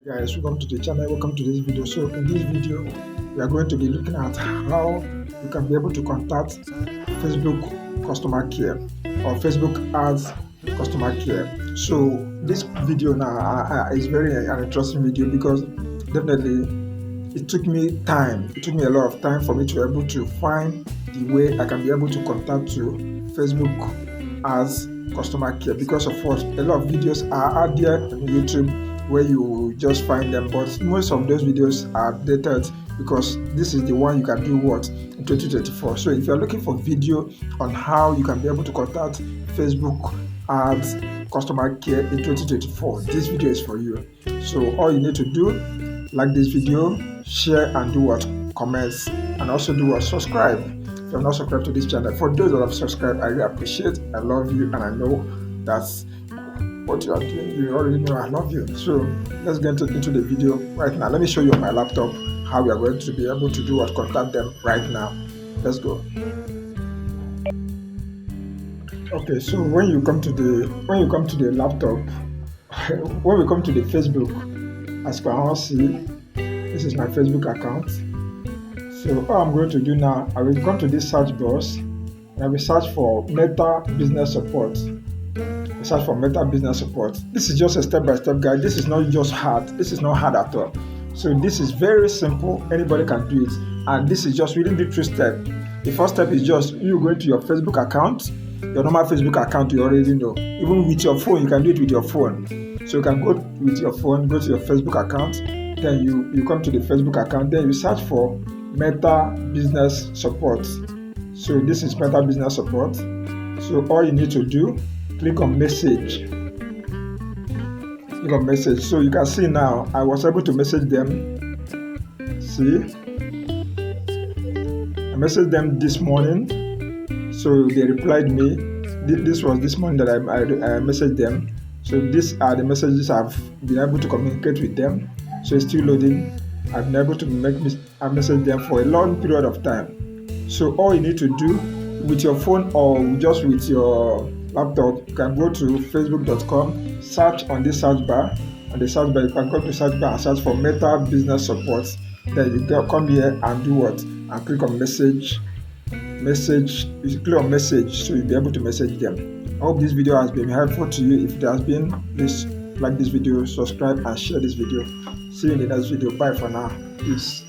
Guys, welcome to the channel, welcome to this video. So in this video we are going to be looking at how you can be able to contact Facebook customer care or Facebook ads customer care. So this video now is very an interesting video because definitely it took me a lot of time for me to be able to find the way I can be able to contact to Facebook ads customer care, because of what a lot of videos are out there on YouTube where you just find them, but most of those videos are dated because this is the one you can do what in 2024. So if you're looking for video on how you can be able to contact Facebook ads customer care in 2024, this video is for you. So all you need to do, like this video, share and do what, comments, and also do what, subscribe if you're not subscribed to this channel. For those that have subscribed, I really appreciate, I love you, and I know that's what you are doing. You already know I love you. So let's get into the video right now. Let me show you on my laptop how we are going to be able to do what, contact them right now. Let's go. Okay, so when you come to the laptop, when we come to the Facebook, as you can all see, this is my Facebook account. So all I'm going to do now, I will come to this search box and I will search for Meta Business Support. Search for Meta Business Support. This is just a step-by-step guide. This is not just hard. This is not hard at all. So this is very simple. Anybody can do it. And this is just within the 3 steps. The first step is just you going to your Facebook account. Your normal Facebook account, you already know. Even with your phone, you can do it with your phone. So you can go with your phone, go to your Facebook account. Then you come to the Facebook account. Then you search for Meta Business Support. So this is Meta Business Support. So all you need to do, click on message. Click on message. So you can see now I was able to message them. See, I messaged them this morning. So they replied me. This was this morning that I messaged them. So these are the messages I've been able to communicate with them. So it's still loading. I've been able to message them for a long period of time. So all you need to do with your phone or just with your laptop, you can go to facebook.com, search on this search bar. On the search bar, you can go to search bar and search for Meta Business Support. Then you come here and do what? And click on message. You click on message, so you'll be able to message them. I hope this video has been helpful to you. If it has been, please like this video, subscribe and share this video. See you in the next video. Bye for now. Peace.